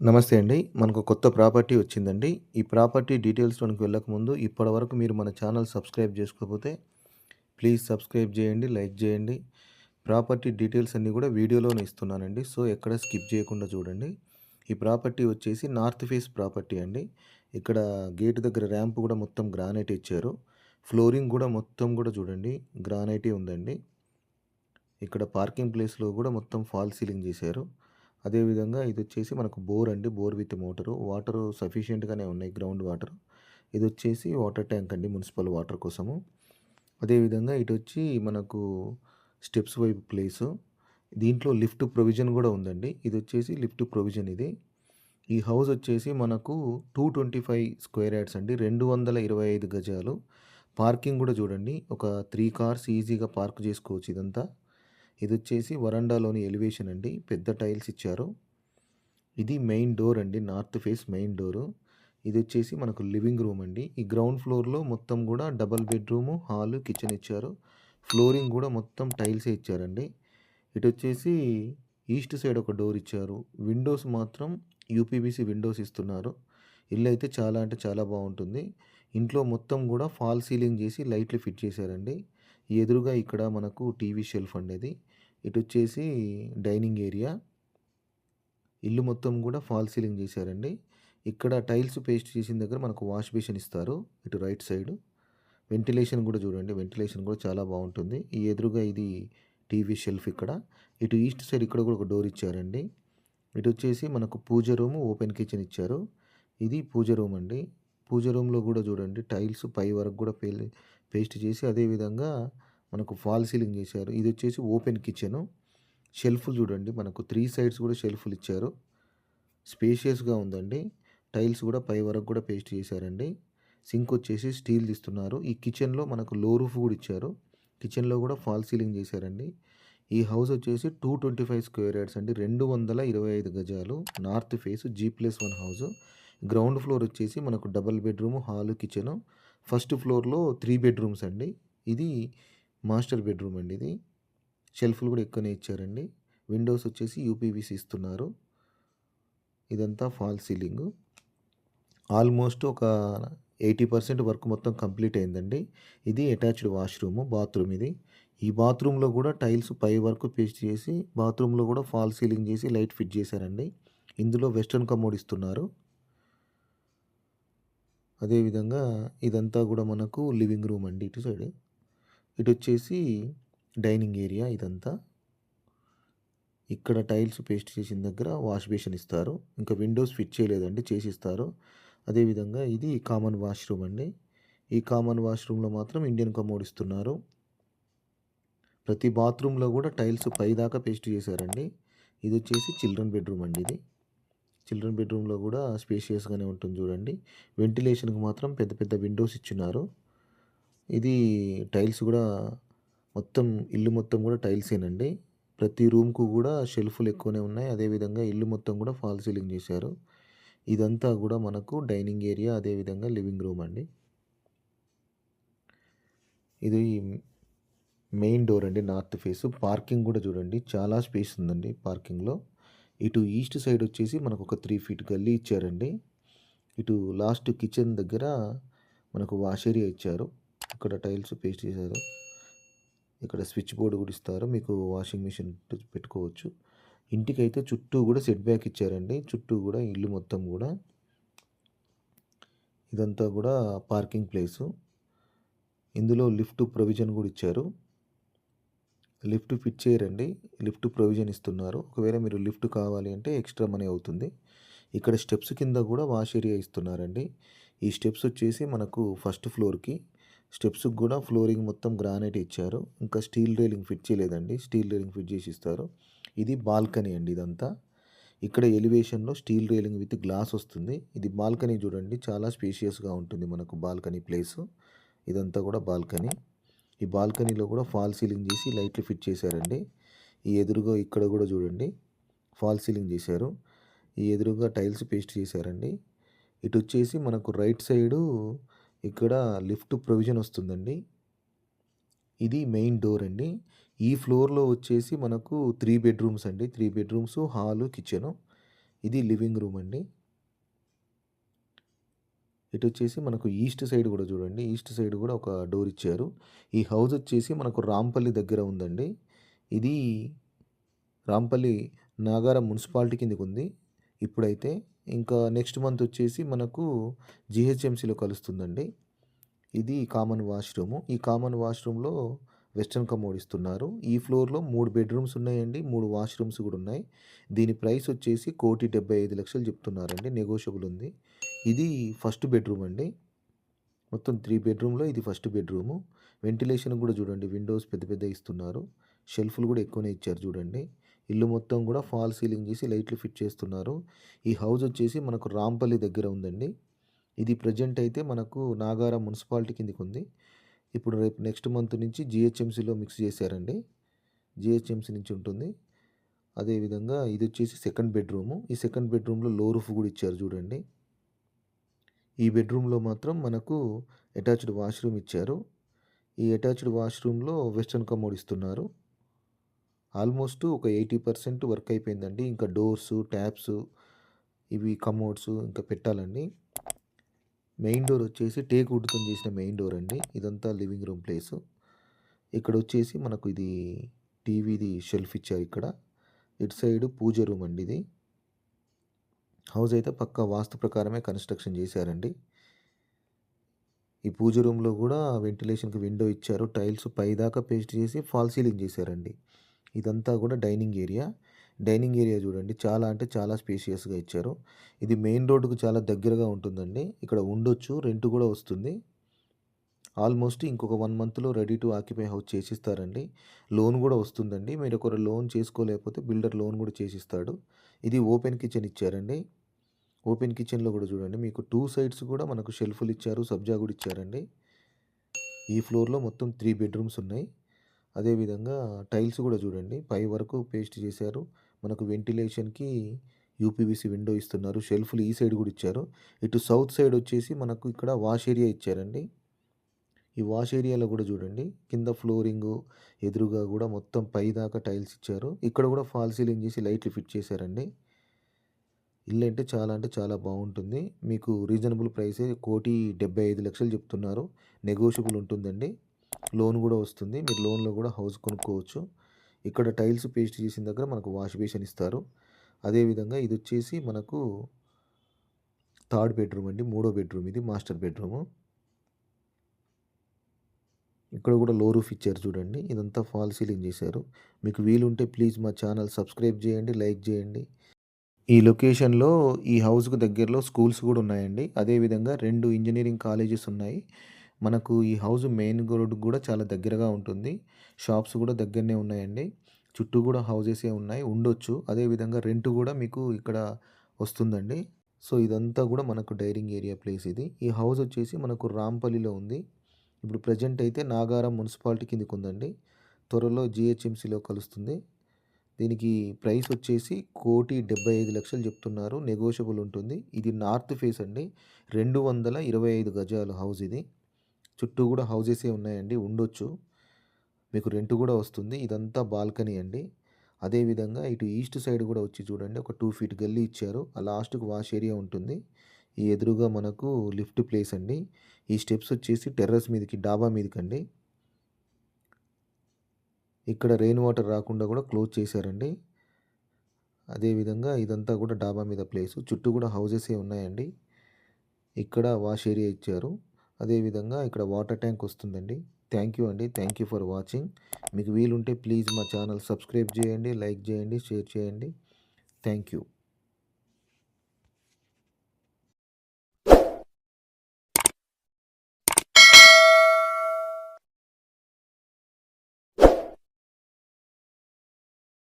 నమస్తే అండి. మనకు కొత్త ప్రాపర్టీ వచ్చిందండి. ఈ ప్రాపర్టీ డీటెయిల్స్‌లోనికి వెళ్ళకముందు ఇప్పటివరకు మీరు మన ఛానల్ సబ్స్క్రైబ్ చేసుకోకపోతే ప్లీజ్ సబ్స్క్రైబ్ చేయండి, లైక్ చేయండి. ప్రాపర్టీ డీటెయిల్స్ అన్నీ కూడా వీడియోలోనే ఇస్తున్నానండి. సో, ఎక్కడ స్కిప్ చేయకుండా చూడండి. ఈ ప్రాపర్టీ వచ్చేసి నార్త్ ఫేస్ ప్రాపర్టీ అండి. ఇక్కడ గేట్ దగ్గర ర్యాంప్ కూడా మొత్తం గ్రానైట్ ఇచ్చారు. ఫ్లోరింగ్ కూడా మొత్తం కూడా చూడండి గ్రానైటే ఉందండి. ఇక్కడ పార్కింగ్ ప్లేస్‌లో కూడా మొత్తం ఫాల్ సీలింగ్ చేశారు. అదేవిధంగా ఇదొచ్చేసి మనకు బోర్ అండి. Bore with motor. వాటరు సఫిషియెంట్‌గానే ఉన్నాయి. Ground water. ఇదొచ్చేసి వాటర్ ట్యాంక్ అండి. మునిసిపల్ వాటర్ కోసము. అదేవిధంగా ఇటొచ్చి మనకు స్టెప్స్ వైపు ప్లేసు. దీంట్లో లిఫ్ట్ ప్రొవిజన్ కూడా ఉందండి. ఇదొచ్చేసి లిఫ్ట్ ప్రొవిజన్ ఇది. ఈ హౌస్ వచ్చేసి మనకు 225 స్క్వేర్ యార్డ్స్ అండి. 225 గజాలు. పార్కింగ్ కూడా చూడండి. ఒక 3 కార్స్ ఈజీగా పార్క్ చేసుకోవచ్చు ఇదంతా. ఇదొచ్చేసి వరండాలోని ఎలివేషన్ అండి. పెద్ద టైల్స్ ఇచ్చారు. ఇది మెయిన్ డోర్ అండి. North face main door. ఇదొచ్చేసి మనకు లివింగ్ రూమ్ అండి. ఈ గ్రౌండ్ ఫ్లోర్‌లో మొత్తం గూడా డబుల్ బెడ్‌రూము, హాలు, కిచెన్ ఇచ్చారు. ఫ్లోరింగ్ గూడా మొత్తం టైల్సే ఇచ్చారండి. ఇటొచ్చేసి ఈస్ట్ సైడ్ ఒక డోర్ ఇచ్చారు. విండోస్ మాత్రం యూపీవీసీ విండోస్ ఇస్తున్నారు. ఇల్లయితే చాలా అంటే చాలా బావుంటుంది. ఇంట్లో మొత్తం గూడా ఫాల్ సీలింగ్ చేసి లైట్లు ఫిట్ చేశారండి. ఎదురుగా ఇక్కడ మనకు టీవీ షెల్ఫ్ అండి ఇది. ఇటొచ్చేసి డైనింగ్ ఏరియా. ఇల్లు మొత్తం గూడా ఫాల్ సీలింగ్ చేశారండి. ఇక్కడ టైల్స్ పేస్ట్ చేసిన దగ్గర మనకు వాష్ బేసిన్ ఇస్తారు. ఇటు రైట్ సైడ్. వెంటిలేషన్ గూడా చూడండి. వెంటిలేషన్ గూడా చాలా బావుంటుంది. ఈ ఎదురుగా ఇది టీవీ షెల్ఫ్ ఇక్కడ. ఇటు ఈస్ట్ సైడ్ ఇక్కడ గూడా ఒక డోర్ ఇచ్చారండి. ఇటొచ్చేసి మనకు పూజ రూము, ఓపెన్ కిచెన్ ఇచ్చారు. ఇది పూజ రూమ్ అండి. పూజ రూమ్‌లో గూడా చూడండి టైల్స్ పై వరకు గూడా పేస్ట్ చేసి అదే విధంగా మనకు ఫాల్ సీలింగ్ చేశారు. ఇదొచ్చేసి ఓపెన్ కిచెను. షెల్ఫ్‌లు చూడండి మనకు 3 సైడ్స్ గూడా షెల్ఫ్‌లు ఇచ్చారు. స్పేషియస్‌గా ఉందండి. టైల్స్ గూడా పై వరకు గూడా పేస్ట్ చేశారండి. సింక్ వచ్చేసి స్టీల్‌ది ఇస్తున్నారు. ఈ కిచెన్‌లో మనకు లో రూఫ్ గూడా ఇచ్చారు. కిచెన్‌లో గూడా ఫాల్ సీలింగ్ చేశారండి. ఈ హౌస్ వచ్చేసి 225 స్క్వేర్ యార్డ్స్ అండి. 225 గజాలు. North face G+1 house. Ground floor వచ్చేసి మనకు double bedroom, hall, kitchen. First ఫ్లోర్‌లో 3 బెడ్‌రూమ్స్ అండి. ఇది మాస్టర్ బెడ్‌రూమ్ అండి ఇది. షెల్ఫ్‌లు గూడా ఎక్కువనే ఇచ్చారండి. విండోస్ వచ్చేసి యూపీవీసీ ఇస్తున్నారు. ఇదంతా ఫాల్ సీలింగు. ఆల్మోస్ట్ ఒక 80% వర్క్ మొత్తం కంప్లీట్ అయిందండి. ఇది అటాచ్డ్ వాష్‌రూము, బాత్రూమ్ ఇది. ఈ బాత్రూమ్‌లో గూడా టైల్స్ పై వరకు పేస్ట్ చేసి, బాత్రూమ్‌లో గూడా ఫాల్ సీలింగ్ చేసి లైట్ ఫిట్ చేశారండి. ఇందులో వెస్టర్న్ కమోడ్ ఇస్తున్నారు. అదేవిధంగా ఇదంతా గూడా మనకు లివింగ్ రూమ్ అండి ఇటు సైడ్. ఇటొచ్చేసి డైనింగ్ ఏరియా ఇదంతా. ఇక్కడ టైల్స్ పేస్ట్ చేసిన దగ్గర వాష్ బేసిన్ ఇస్తారు. ఇంకా విండోస్ ఫిట్ చేయలేదండి, చేసిస్తారు. అదేవిధంగా ఇది కామన్ వాష్‌రూమ్ అండి. ఈ కామన్ వాష్‌రూమ్‌లో మాత్రం ఇండియన్ కమోడ్ ఇస్తున్నారు. ప్రతి బాత్రూమ్‌లో గూడా టైల్స్ పైదాకా పేస్ట్ చేశారండి. ఇదొచ్చేసి చిల్డ్రన్ బెడ్‌రూమ్ అండి ఇది. చిల్డ్రన్ బెడ్‌రూమ్‌లో గూడా స్పేషియస్‌గానే ఉంటుంది చూడండి. వెంటిలేషన్‌కి మాత్రం పెద్ద పెద్ద విండోస్ ఇచ్చున్నారు. ఇది టైల్స్ గూడా మొత్తం ఇల్లు మొత్తం గూడా టైల్సేనండి. ప్రతి రూమ్‌కు గూడా షెల్ఫ్‌లు ఎక్కువనే ఉన్నాయి. అదేవిధంగా ఇల్లు మొత్తం గూడా ఫాల్ సీలింగ్ చేశారు. ఇదంతా గూడా మనకు డైనింగ్ ఏరియా, అదేవిధంగా లివింగ్ రూమ్ అండి. ఇది మెయిన్ డోర్ అండి నార్త్ ఫేస్. పార్కింగ్ గూడా చూడండి చాలా స్పేస్ ఉందండి పార్కింగ్‌లో. ఇటు ఈస్ట్ సైడ్ వచ్చేసి మనకు ఒక 3 ఫీట్ గల్లీ ఇచ్చారండి. ఇటు లాస్ట్ కిచెన్ దగ్గర మనకు వాష్ ఏరియా ఇచ్చారు. ఇక్కడ టైల్స్ పేస్ట్ చేశారు. ఇక్కడ స్విచ్ బోర్డ్ కూడా ఇస్తారు. మీకు వాషింగ్ మిషన్ పెట్టుకోవచ్చు. ఇంటికైతే చుట్టూ కూడా సెట్ బ్యాక్ ఇచ్చారండి. చుట్టూ కూడా ఇల్లు మొత్తం కూడా. ఇదంతా కూడా పార్కింగ్ ప్లేసు. ఇందులో లిఫ్ట్ ప్రొవిజన్ కూడా ఇచ్చారు. లిఫ్ట్ ఫిట్ చేయరండి. లిఫ్ట్ ప్రొవిజన్ ఇస్తున్నారు. ఒకవేళ మీరు లిఫ్ట్ కావాలి అంటే ఎక్స్ట్రా మనీ అవుతుంది. ఇక్కడ స్టెప్స్ కింద కూడా వాష్ ఏరియా ఇస్తున్నారండి. ఈ స్టెప్స్ వచ్చేసి మనకు ఫస్ట్ ఫ్లోర్‌కి. స్టెప్స్‌కి కూడా ఫ్లోరింగ్ మొత్తం గ్రానైట్ ఇచ్చారు. ఇంకా స్టీల్ రైలింగ్ ఫిట్ చేయలేదండి. స్టీల్ రైలింగ్ ఫిట్ చేసి ఇస్తారు. ఇది బాల్కనీ అండి ఇదంతా. ఇక్కడ ఎలివేషన్‌లో స్టీల్ రైలింగ్ విత్ గ్లాస్ వస్తుంది. ఇది బాల్కనీ చూడండి చాలా స్పేషియస్‌గా ఉంటుంది మనకు బాల్కనీ ప్లేసు. ఇదంతా కూడా బాల్కనీ. ఈ బాల్కనీలో కూడా ఫాల్ సీలింగ్ చేసి లైట్లు ఫిట్ చేశారండి. ఈ ఎదురుగా ఇక్కడ కూడా చూడండి ఫాల్ సీలింగ్ చేశారు. ఈ ఎదురుగా టైల్స్ పేస్ట్ చేశారండి. ఇటు వచ్చేసి మనకు రైట్ సైడు ఇక్కడ లిఫ్ట్ ప్రొవిజన్ వస్తుందండి. ఇది మెయిన్ డోర్ అండి. ఈ ఫ్లోర్‌లో వచ్చేసి మనకు 3 బెడ్‌రూమ్స్ అండి. 3 బెడ్‌రూమ్స్, హాలు, కిచెను. ఇది లివింగ్ రూమ్ అండి. ఇటొచ్చేసి మనకు ఈస్ట్ సైడ్ గూడా చూడండి. ఈస్ట్ సైడ్ గూడా ఒక డోర్ ఇచ్చారు. ఈ హౌస్ వచ్చేసి మనకు రాంపల్లి దగ్గర ఉందండి. ఇది రాంపల్లి నాగారం మున్సిపాలిటీ కిందకుంది ఇప్పుడైతే. ఇంకా నెక్స్ట్ మంత్ వచ్చేసి మనకు జీహెచ్ఎంసీలో కలుస్తుందండి. ఇది కామన్ వాష్‌రూము. ఈ కామన్ వాష్‌రూమ్‌లో వెస్టర్న్ కమోడ్ ఇస్తున్నారు. ఈ ఫ్లోర్‌లో 3 బెడ్‌రూమ్స్ ఉన్నాయండి. 3 వాష్‌రూమ్స్ గూడా ఉన్నాయి. దీని ప్రైస్ వచ్చేసి 1,75,00,000 చెప్తున్నారండి. నెగోషియబుల్ ఉంది. ఇది ఫస్ట్ బెడ్‌రూమ్ అండి. మొత్తం 3 బెడ్‌రూమ్‌లో ఇది ఫస్ట్ బెడ్‌రూము. వెంటిలేషన్ గూడా చూడండి విండోస్ పెద్ద పెద్దయి ఇస్తున్నారు. షెల్ఫ్‌లు గూడా ఎక్కువనే ఇచ్చారు చూడండి. ఇల్లు మొత్తం గూడా ఫాల్ సీలింగ్ చేసి లైట్లు ఫిట్ చేస్తున్నారు. ఈ హౌస్ వచ్చేసి మనకు రాంపల్లి దగ్గర ఉందండి. ఇది ప్రెజెంట్ అయితే మనకు నాగారం మున్సిపాలిటీ కిందకుంది. ఇప్పుడు రేపు నెక్స్ట్ మంత్ నుంచి జీహెచ్ఎంసీలో మిక్స్ చేశారండి. జీహెచ్ఎంసీ నుంచి ఉంటుంది. అదేవిధంగా ఇదొచ్చేసి సెకండ్ బెడ్‌రూము. ఈ సెకండ్ బెడ్‌రూమ్‌లో లో రూఫ్ గూడా ఇచ్చారు చూడండి. ఈ బెడ్‌రూమ్‌లో మాత్రం మనకు అటాచ్డ్ వాష్‌రూమ్ ఇచ్చారు. ఈ అటాచ్డ్ వాష్‌రూమ్‌లో వెస్టర్న్ కమోడ్ ఇస్తున్నారు. ఆల్మోస్ట్ ఒక 80% వర్క్ అయిపోయిందండి. ఇంకా డోర్సు, ట్యాప్స్ ఇవి కమోడ్స్ ఇంకా పెట్టాలండి. మెయిన్ డోర్ వచ్చేసి టేక్ వుడ్‌తోని చేసిన మెయిన్ డోర్ అండి. ఇదంతా లివింగ్ రూమ్ ప్లేసు. ఇక్కడొచ్చేసి మనకు ఇది టీవీది షెల్ఫ్ ఇచ్చారు ఇక్కడ. ఇటు సైడ్ పూజ రూమ్ అండి ఇది. హౌస్ అయితే పక్కా వాస్తు ప్రకారమే కన్‌స్ట్రక్షన్ చేశారండి. ఈ పూజ రూమ్‌లో గూడా వెంటిలేషన్‌కి విండో ఇచ్చారు. టైల్స్ పైదాకా పేస్ట్ చేసి ఫాల్ సీలింగ్ చేశారండి. ఇదంతా గూడా డైనింగ్ ఏరియా. డైనింగ్ ఏరియా చూడండి చాలా అంటే చాలా స్పేషియస్‌గా ఇచ్చారు. ఇది మెయిన్ రోడ్డుకు చాలా దగ్గరగా ఉంటుందండి. ఇక్కడ ఉండొచ్చు. రెంట్ గూడా వస్తుంది. ఆల్మోస్ట్ ఇంకొక 1 మంత్‌లో రెడీ టు ఆక్యుపై హౌస్ చేసిస్తారండి. లోన్ గూడా వస్తుందండి. మీరు ఒకవేళ లోన్ చేసుకోలేకపోతే బిల్డర్ లోన్ గూడా చేసిస్తాడు. ఇది ఓపెన్ కిచెన్ ఇచ్చారండి. ఓపెన్ కిచెన్‌లో గూడా చూడండి మీకు 2 సైడ్స్ గూడా మనకు షెల్ఫ్‌లు ఇచ్చారు. సబ్జా గూడా ఇచ్చారండి. ఈ ఫ్లోర్‌లో మొత్తం 3 బెడ్‌రూమ్స్ ఉన్నాయి. అదేవిధంగా టైల్స్ గూడా చూడండి పై వరకు పేస్ట్ చేశారు. మనకు వెంటిలేషన్‌కి యూపీవీసీ విండో ఇస్తున్నారు. షెల్ఫ్‌లు ఈ సైడ్ గూడా ఇచ్చారు. ఇటు సౌత్ సైడ్ వచ్చేసి మనకు ఇక్కడ వాష్ ఏరియా ఇచ్చారండి. ఈ వాష్ ఏరియాలో గూడా చూడండి కింద ఫ్లోరింగు ఎదురుగా గూడా మొత్తం పైదాకా టైల్స్ ఇచ్చారు. ఇక్కడ గూడా ఫాల్ సీలింగ్ చేసి లైట్లు ఫిట్ చేశారండి. ఇల్లు అంటే చాలా బావుంటుంది. మీకు రీజనబుల్ ప్రైసే 1,75,00,000 చెప్తున్నారు. నెగోషియబుల్ ఉంటుందండి. లోన్ గూడా వస్తుంది. మీరు లోన్‌లో గూడా హౌస్ కొనుక్కోవచ్చు. ఇక్కడ టైల్స్ పేస్ట్ చేసిన దగ్గర మనకు వాష్ బేసిన్ ఇస్తారు. అదేవిధంగా ఇదొచ్చేసి మనకు థర్డ్ బెడ్‌రూమ్ అండి. మూడో బెడ్‌రూమ్ ఇది మాస్టర్ బెడ్‌రూము. ఇక్కడ గూడా లో రూఫ్ ఇచ్చారు చూడండి. ఇదంతా ఫాల్ సీలింగ్ చేశారు. మీకు వీలుంటే ప్లీజ్ మా ఛానల్ సబ్స్క్రైబ్ చేయండి, లైక్ చేయండి. ఈ లొకేషన్‌లో ఈ హౌస్‌కు దగ్గరలో స్కూల్స్ గూడా ఉన్నాయండి. అదేవిధంగా 2 ఇంజినీరింగ్ కాలేజెస్ ఉన్నాయి. మనకు ఈ హౌస్ మెయిన్ రోడ్డుకి గూడా చాలా దగ్గరగా ఉంటుంది. షాప్స్ గూడా దగ్గరనే ఉన్నాయండి. చుట్టూ గూడా హౌసెసే ఉన్నాయి. ఉండొచ్చు. అదేవిధంగా రెంట్ గూడా మీకు ఇక్కడ వస్తుందండి. సో, ఇదంతా గూడా మనకు డైనింగ్ ఏరియా ప్లేస్ ఇది. ఈ హౌస్ వచ్చేసి మనకు రాంపల్లిలో ఉంది. ఇప్పుడు ప్రెజెంట్ అయితే నాగారం మున్సిపాలిటీ కిందకుందండి. త్వరలో జీహెచ్ఎంసీలో కలుస్తుంది. దీనికి ప్రైస్ వచ్చేసి 1,75,00,000 చెప్తున్నారు. నెగోషియబుల్ ఉంటుంది. ఇది నార్త్ ఫేస్ అండి. 225 గజాలు హౌస్ ఇది. చుట్టూ గూడా హౌసెసే ఉన్నాయండి. ఉండొచ్చు. మీకు రెంట్ గూడా వస్తుంది. ఇదంతా బాల్కనీ అండి. అదేవిధంగా ఇటు ఈస్ట్ సైడ్ గూడా వచ్చి చూడండి ఒక 2 ఫీట్ గల్లీ ఇచ్చారు. ఆ లాస్ట్‌కి వాష్ ఏరియా ఉంటుంది. ఈ ఎదురుగా మనకు లిఫ్ట్ ప్లేస్ అండి. ఈ స్టెప్స్ వచ్చేసి టెర్రస్ మీదకి డాబా మీదకండి. ఇక్కడ రెయిన్ వాటర్ రాకుండా గూడా క్లోజ్ చేశారండి. అదేవిధంగా ఇదంతా గూడా డాబా మీద ప్లేసు. చుట్టూ గూడా హౌసెసే ఉన్నాయండి. ఇక్కడ వాష్ ఏరియా ఇచ్చారు. అదేవిధంగా ఇక్కడ వాటర్ ట్యాంక్ వస్తుందండి. థ్యాంక్ యూ అండి. Thank you for watching. మీకు వీలుంటే ప్లీజ్ మా ఛానల్ సబ్స్క్రైబ్ చేయండి, లైక్ చేయండి, షేర్ చేయండి. Thank you.